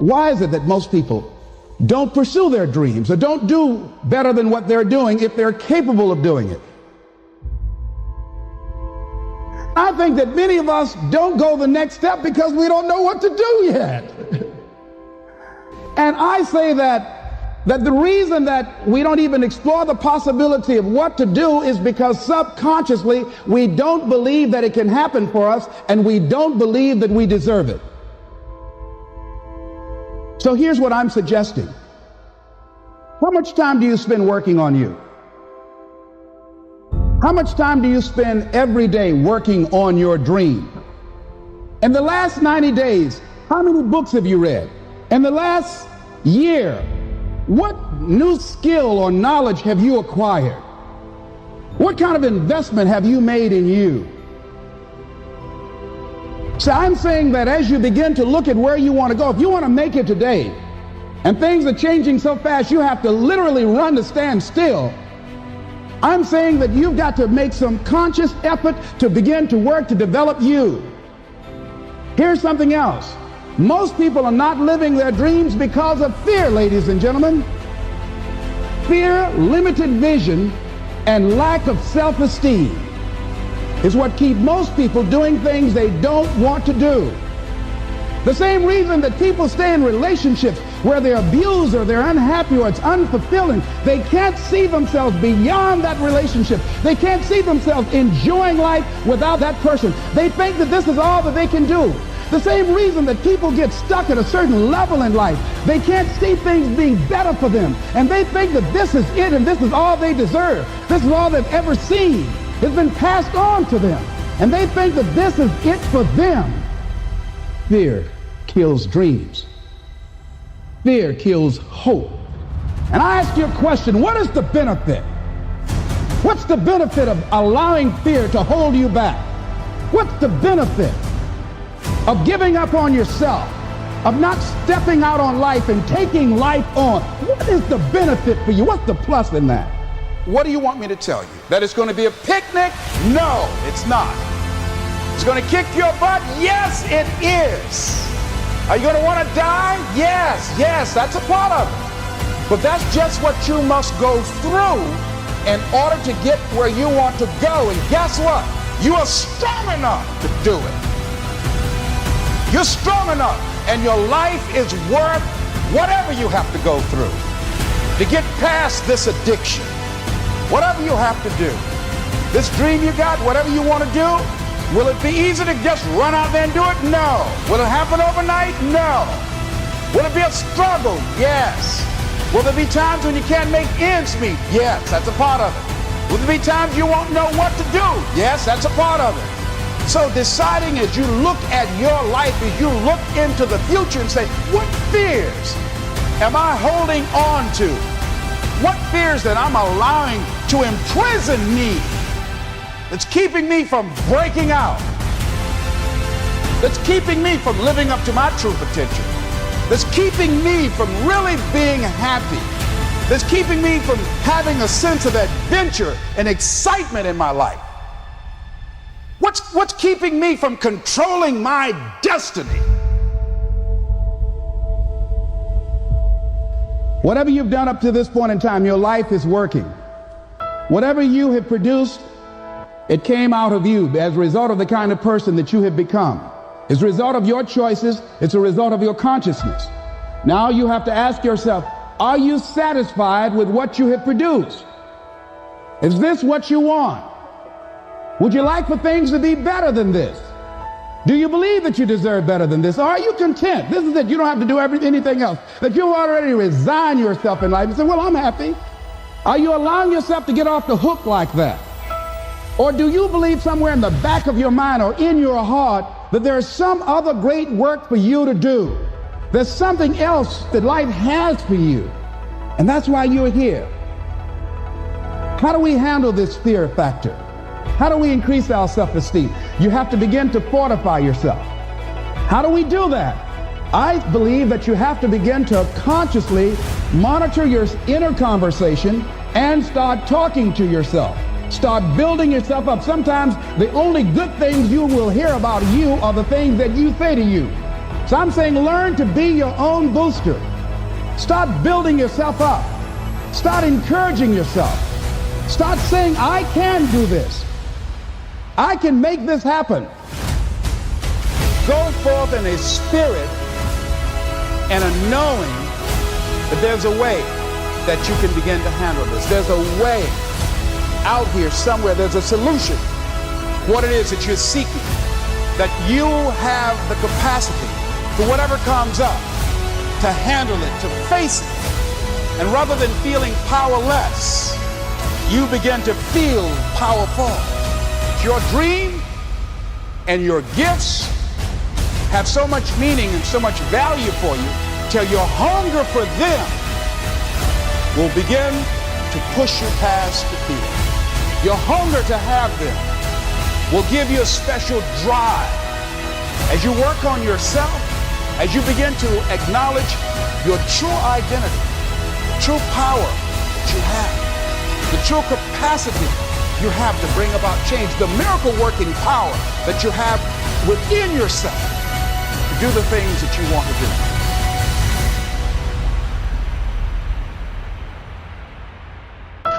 Why is it that most people don't pursue their dreams or don't do better than what they're doing if they're capable of doing it? I think that many of us don't go the next step because we don't know what to do yet. And I say that the reason that we don't even explore the possibility of what to do is because subconsciously we don't believe that it can happen for us, and we don't believe that we deserve it. So here's what I'm suggesting. How much time do you spend working on you? How much time do you spend every day working on your dream? In the last 90 days, how many books have you read? In the last year, what new skill or knowledge have you acquired? What kind of investment have you made in you? So I'm saying that as you begin to look at where you want to go, if you want to make it today, and things are changing so fast you have to literally run to stand still, I'm saying that you've got to make some conscious effort to begin to work to develop you. Here's something else. Most people are not living their dreams because of fear, ladies and gentlemen. Fear, limited vision, and lack of self-esteem is what keep most people doing things they don't want to do. The same reason that people stay in relationships where they're abused or they're unhappy or it's unfulfilling, they can't see themselves beyond that relationship. They can't see themselves enjoying life without that person. They think that this is all that they can do. The same reason that people get stuck at a certain level in life, they can't see things being better for them. And they think that this is it and this is all they deserve. This is all they've ever seen. It's been passed on to them. And they think that this is it for them. Fear kills dreams. Fear kills hope. And I ask you a question, what is the benefit? What's the benefit of allowing fear to hold you back? What's the benefit of giving up on yourself, of not stepping out on life and taking life on? What is the benefit for you? What's the plus in that? What do you want me to tell you? That it's going to be a picnic? No, it's not. It's going to kick your butt? Yes, it is. Are you going to want to die? Yes, that's a part of it. But that's just what you must go through in order to get where you want to go. And guess what? You are strong enough to do it. You're strong enough, and your life is worth whatever you have to go through to get past this addiction. Whatever you have to do. This dream you got, whatever you want to do, will it be easy to just run out there and do it? No. Will it happen overnight? No. Will it be a struggle? Yes. Will there be times when you can't make ends meet? Yes, that's a part of it. Will there be times you won't know what to do? Yes, that's a part of it. So deciding as you look at your life, as you look into the future and say, what fears am I holding on to? What fears that I'm allowing to imprison me? That's keeping me from breaking out. That's keeping me from living up to my true potential. That's keeping me from really being happy. That's keeping me from having a sense of adventure and excitement in my life. What's keeping me from controlling my destiny? Whatever you've done up to this point in time, your life is working. Whatever you have produced, it came out of you as a result of the kind of person that you have become. It's a result of your choices. It's a result of your consciousness. Now you have to ask yourself, are you satisfied with what you have produced? Is this what you want? Would you like for things to be better than this? Do you believe that you deserve better than this? Or are you content? This is it. You don't have to do anything else. That you already resign yourself in life and say, well, I'm happy. Are you allowing yourself to get off the hook like that? Or do you believe somewhere in the back of your mind or in your heart that there's some other great work for you to do? There's something else that life has for you. And that's why you're here. How do we handle this fear factor? How do we increase our self-esteem? You have to begin to fortify yourself. How do we do that? I believe that you have to begin to consciously monitor your inner conversation and start talking to yourself. Start building yourself up. Sometimes the only good things you will hear about you are the things that you say to you. So I'm saying learn to be your own booster. Start building yourself up. Start encouraging yourself. Start saying, I can do this. I can make this happen. Go forth in a spirit and a knowing that there's a way that you can begin to handle this. There's a way out here somewhere. There's a solution. What it is that you're seeking, that you have the capacity for whatever comes up to handle it, to face it. And rather than feeling powerless, you begin to feel powerful. Your dream and your gifts have so much meaning and so much value for you till your hunger for them will begin to push you past the fear. Your hunger to have them will give you a special drive. As you work on yourself, as you begin to acknowledge your true identity, true power that you have, the true capacity you have to bring about change, the miracle working power that you have within yourself to do the things that you want to do.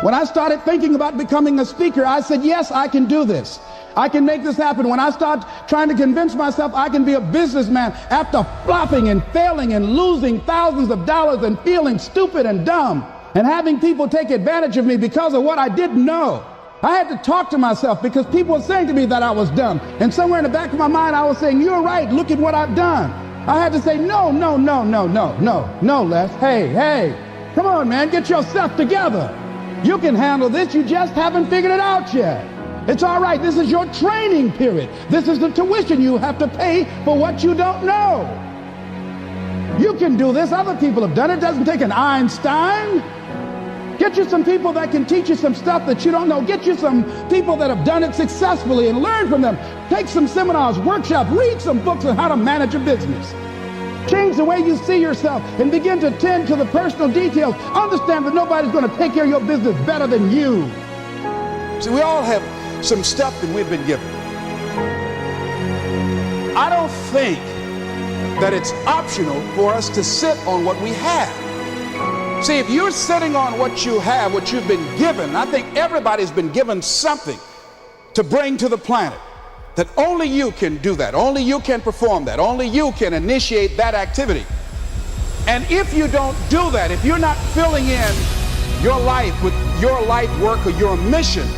When I started thinking about becoming a speaker, I said, yes, I can do this. I can make this happen. When I start trying to convince myself I can be a businessman after flopping and failing and losing thousands of dollars and feeling stupid and dumb and having people take advantage of me because of what I didn't know, I had to talk to myself because people were saying to me that I was dumb. And somewhere in the back of my mind, I was saying, you're right. Look at what I've done. I had to say, no, Les. Hey, come on, man, get yourself together. You can handle this. You just haven't figured it out yet. It's all right. This is your training period. This is the tuition you have to pay for what you don't know. You can do this. Other people have done it. It doesn't take an Einstein. Get you some people that can teach you some stuff that you don't know. Get you some people that have done it successfully and learn from them. Take some seminars, workshops, read some books on how to manage a business. Change the way you see yourself and begin to tend to the personal details. Understand that nobody's going to take care of your business better than you. See, we all have some stuff that we've been given. I don't think that it's optional for us to sit on what we have. See, if you're sitting on what you have, what you've been given, I think everybody's been given something to bring to the planet. That only you can do that. Only you can perform that. Only you can initiate that activity. And if you don't do that, if you're not filling in your life with your life work or your mission,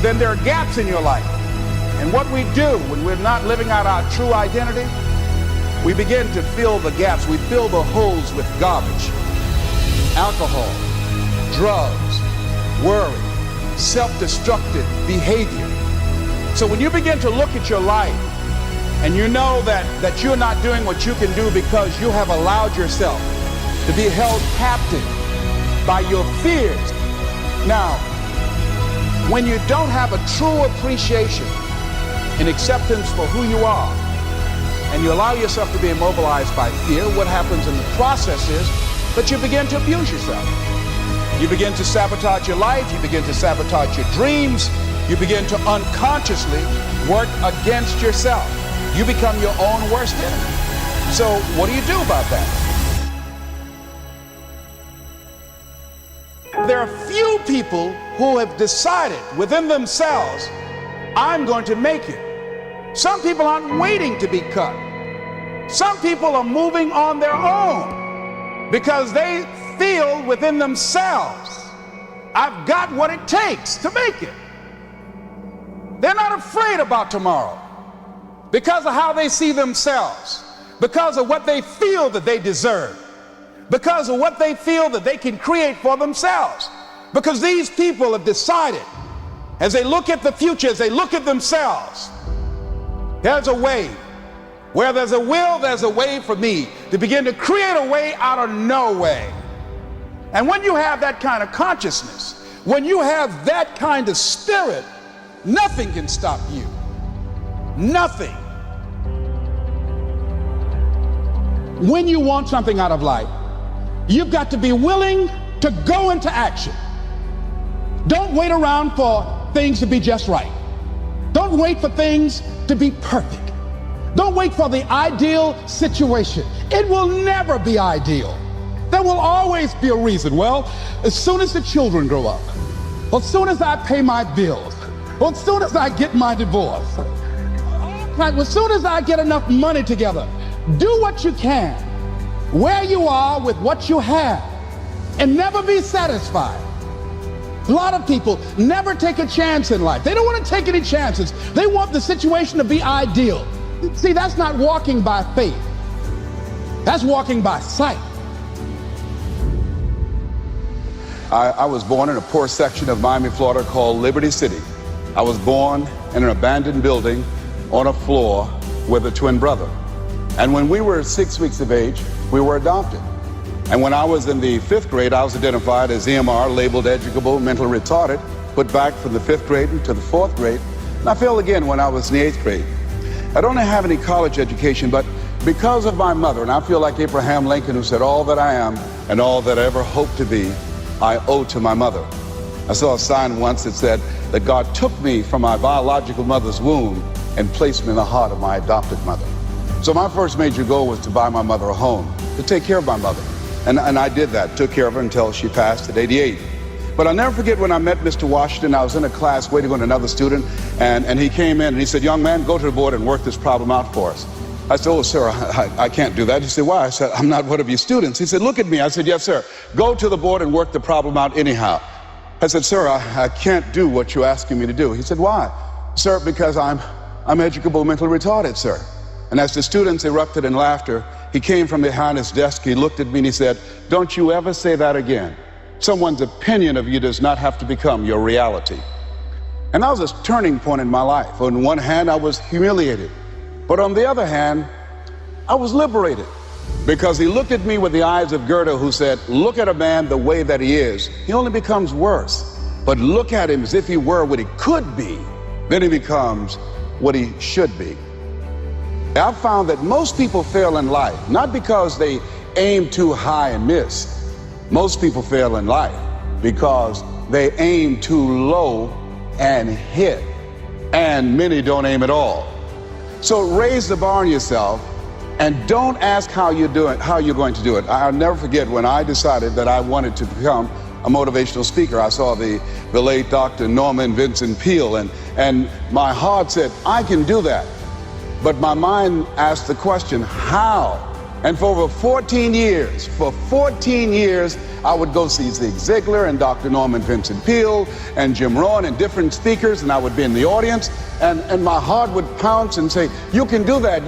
then there are gaps in your life. And what we do when we're not living out our true identity, we begin to fill the gaps. We fill the holes with garbage. Alcohol, drugs, worry, self-destructive behavior. So when you begin to look at your life and you know that you're not doing what you can do because you have allowed yourself to be held captive by your fears. Now, when you don't have a true appreciation and acceptance for who you are, and you allow yourself to be immobilized by fear, what happens in the process is that you begin to abuse yourself. You begin to sabotage your life, you begin to sabotage your dreams, you begin to unconsciously work against yourself. You become your own worst enemy. So what do you do about that? There are few people who have decided within themselves, I'm going to make it. Some people aren't waiting to be cut. Some people are moving on their own because they feel within themselves, I've got what it takes to make it. They're not afraid about tomorrow because of how they see themselves, because of what they feel that they deserve, because of what they feel that they can create for themselves. Because these people have decided, as they look at the future, as they look at themselves, there's a way. Where there's a will, there's a way for me to begin to create a way out of no way. And when you have that kind of consciousness, when you have that kind of spirit, nothing can stop you. Nothing. When you want something out of life, you've got to be willing to go into action. Don't wait around for things to be just right. Don't wait for things to be perfect. Don't wait for the ideal situation. It will never be ideal. There will always be a reason. Well, as soon as the children grow up, as soon as I pay my bills, as soon as I get my divorce, as soon as I get enough money together, do what you can, where you are with what you have, and never be satisfied. A lot of people never take a chance in life. They don't want to take any chances. They want the situation to be ideal. See, that's not walking by faith. That's walking by sight. I was born in a poor section of Miami, Florida called Liberty City. I was born in an abandoned building on a floor with a twin brother. And when we were 6 weeks of age, we were adopted. And when I was in the 5th grade, I was identified as EMR, labeled educable, mentally retarded, put back from the 5th grade into the 4th grade. And I failed again when I was in the 8th grade. I don't have any college education, but because of my mother, and I feel like Abraham Lincoln, who said, all that I am and all that I ever hope to be, I owe to my mother. I saw a sign once that said that God took me from my biological mother's womb and placed me in the heart of my adopted mother. So my first major goal was to buy my mother a home, to take care of my mother. And I did that, took care of her until she passed at 88. But I'll never forget when I met Mr. Washington. I was in a class waiting on another student, and he came in and he said, young man, go to the board and work this problem out for us. I said, oh, sir, I can't do that. He said, why? I said, I'm not one of your students. He said, look at me. I said, yes, sir. Go to the board and work the problem out anyhow. I said, sir, I can't do what you're asking me to do. He said, why? Sir, because I'm educable, mentally retarded, sir. And as the students erupted in laughter, he came from behind his desk, he looked at me and he said, don't you ever say that again. Someone's opinion of you does not have to become your reality. And that was a turning point in my life. On one hand, I was humiliated. But on the other hand, I was liberated, because he looked at me with the eyes of Goethe, who said, look at a man the way that he is. He only becomes worse. But look at him as if he were what he could be. Then he becomes what he should be. I've found that most people fail in life, not because they aim too high and miss. Most people fail in life because they aim too low and hit. And many don't aim at all. So raise the bar on yourself and don't ask how you're going to do it. I'll never forget when I decided that I wanted to become a motivational speaker. I saw the late Dr. Norman Vincent Peale, and my heart said, I can do that. But my mind asked the question, how? And for over 14 years, I would go see Zig Ziglar and Dr. Norman Vincent Peale and Jim Rohn and different speakers, and I would be in the audience, and my heart would pounce and say, you can do that,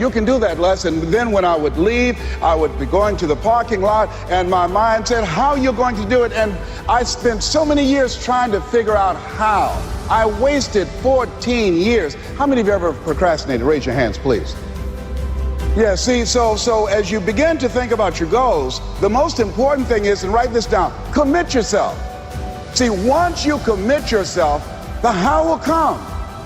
Les. And then when I would leave, I would be going to the parking lot, and my mind said, how are you going to do it? And I spent so many years trying to figure out how. I wasted 14 years. How many of you ever procrastinated? Raise your hands, please. Yeah, see, so as you begin to think about your goals, the most important thing is, and write this down, commit yourself. See, once you commit yourself, the how will come,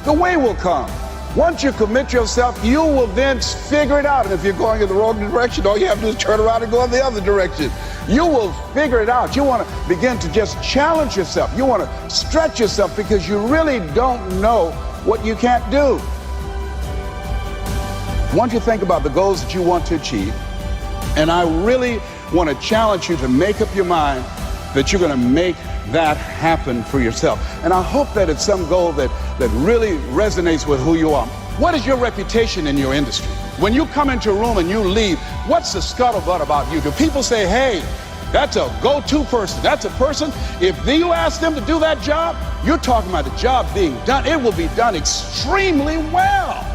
the way will come. Once you commit yourself, you will then figure it out. And if you're going in the wrong direction, all you have to do is turn around and go in the other direction. You will figure it out. You want to begin to just challenge yourself. You want to stretch yourself, because you really don't know what you can't do. Once you think about the goals that you want to achieve, and I really want to challenge you to make up your mind that you're going to make that happen for yourself. And I hope that it's some goal that really resonates with who you are. What is your reputation in your industry? When you come into a room and you leave, what's the scuttlebutt about you? Do people say, hey, that's a go-to person. That's a person, if you ask them to do that job, you're talking about the job being done. It will be done extremely well.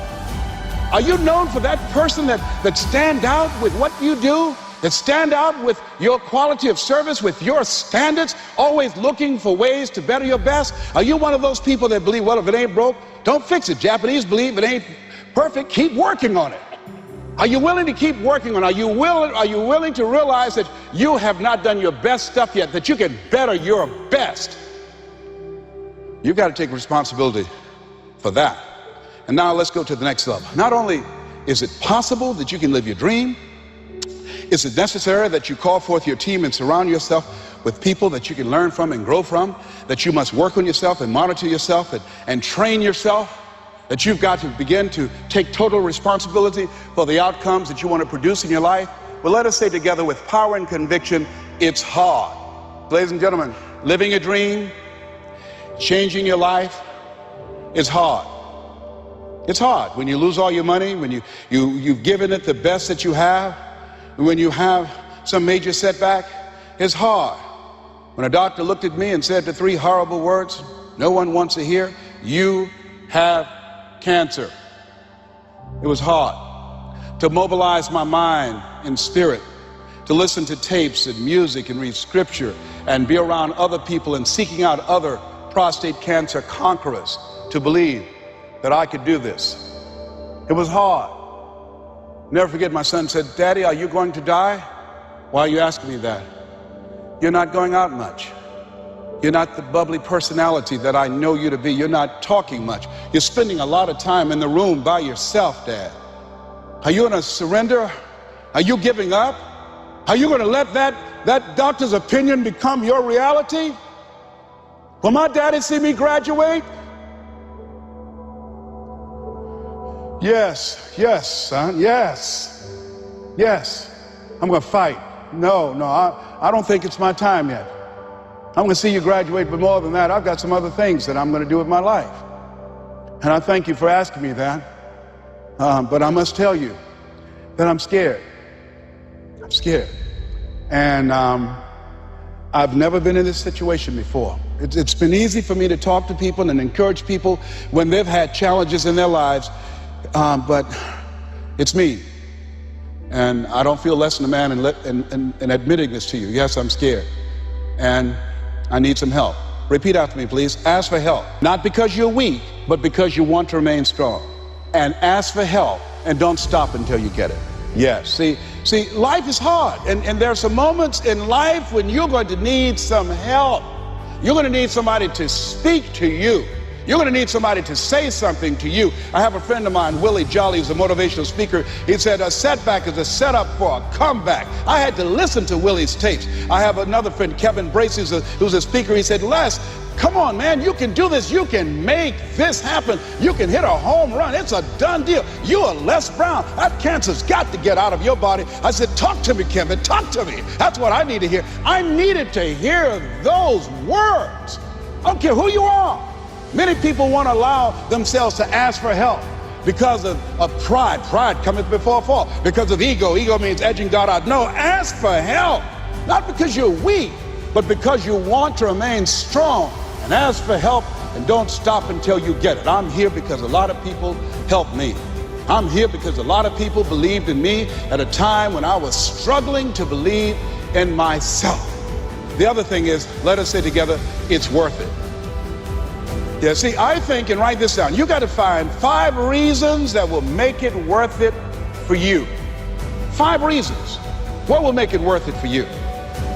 Are you known for that person that stand out with what you do? That stand out with your quality of service, with your standards, always looking for ways to better your best? Are you one of those people that believe, well, if it ain't broke, don't fix it? Japanese believe it ain't perfect, keep working on it. Are you willing to keep working on it? Are you willing to realize that you have not done your best stuff yet, that you can better your best? You've got to take responsibility for that. And now let's go to the next level. Not only is it possible that you can live your dream, is it necessary that you call forth your team and surround yourself with people that you can learn from and grow from, that you must work on yourself and monitor yourself and train yourself. that you've got to begin to take total responsibility for the outcomes that you want to produce in your life? Well, let us say together with power and conviction, it's hard. Ladies and gentlemen, living a dream, changing your life, is hard. It's hard when you lose all your money, when you've given it the best that you have, when you have some major setback. It's hard. When a doctor looked at me and said the three horrible words no one wants to hear, "You have cancer." It was hard to mobilize my mind and spirit, to listen to tapes and music and read scripture and be around other people and seeking out other prostate cancer conquerors to believe that I could do this. It was hard. Never forget, my son said, "Daddy, are you going to die?" "Why are you asking me that?" "You're not going out much. You're not the bubbly personality that I know you to be. You're not talking much. You're spending a lot of time in the room by yourself, Dad. Are you going to surrender? Are you giving up? Are you going to let that doctor's opinion become your reality? Will my daddy see me graduate?" Yes, son, yes. I'm going to fight. No, I don't think it's my time yet. I'm going to see you graduate, but more than that, I've got some other things that I'm going to do with my life. And I thank you for asking me that. But I must tell you that I'm scared. I'm scared. And I've never been in this situation before. It's been easy for me to talk to people and encourage people when they've had challenges in their lives. But it's me. And I don't feel less than a man in admitting this to you. Yes, I'm scared. And I need some help. Repeat after me, please. Ask for help. Not because you're weak, but because you want to remain strong. And ask for help, and don't stop until you get it. Yes. See, life is hard. And there are some moments in life when you're going to need some help. You're going to need somebody to speak to you. You're going to need somebody to say something to you. I have a friend of mine, Willie Jolly, who's a motivational speaker. He said a setback is a setup for a comeback. I had to listen to Willie's tapes. I have another friend, Kevin Brace, who's a speaker. He said, "Les, come on, man, you can do this. You can make this happen. You can hit a home run. It's a done deal. You are Les Brown. That cancer's got to get out of your body." I said, "Talk to me, Kevin, talk to me." That's what I need to hear. I needed to hear those words. I don't care who you are. Many people won't allow themselves to ask for help because of pride. Pride cometh before a fall. Because of ego. Ego means edging God out. No, ask for help. Not because you're weak, but because you want to remain strong. And ask for help, and don't stop until you get it. I'm here because a lot of people helped me. I'm here because a lot of people believed in me at a time when I was struggling to believe in myself. The other thing is, let us say together, it's worth it. Yeah, see, I think, and write this down, you got to find 5 reasons that will make it worth it for you. 5 reasons. What will make it worth it for you?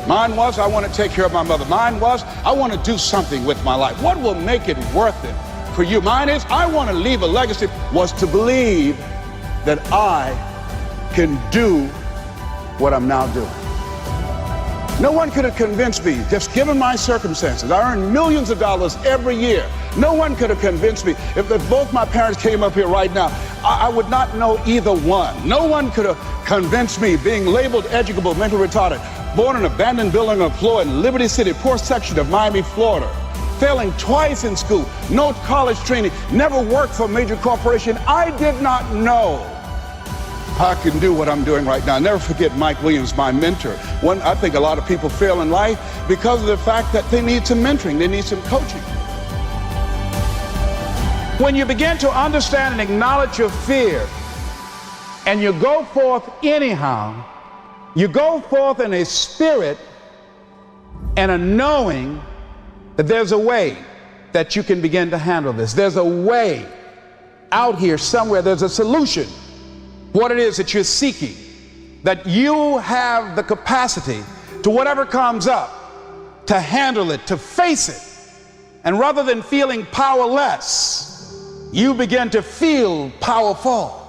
Mine was, I want to take care of my mother. Mine was, I want to do something with my life. What will make it worth it for you? Mine is, I want to leave a legacy, was to believe that I can do what I'm now doing. No one could have convinced me, just given my circumstances. I earn millions of dollars every year. No one could have convinced me. If both my parents came up here right now, I would not know either one. No one could have convinced me, being labeled educable, mentally retarded, born in an abandoned building on the floor in Liberty City, poor section of Miami, Florida, failing twice in school, no college training, never worked for a major corporation. I did not know I can do what I'm doing right now. Never forget Mike Williams, my mentor. I think a lot of people fail in life because of the fact that they need some mentoring, they need some coaching. When you begin to understand and acknowledge your fear, and you go forth anyhow, you go forth in a spirit and a knowing that there's a way that you can begin to handle this. There's a way out here somewhere. There's a solution. What it is that you're seeking, that you have the capacity to whatever comes up, to handle it, to face it. And rather than feeling powerless, you begin to feel powerful.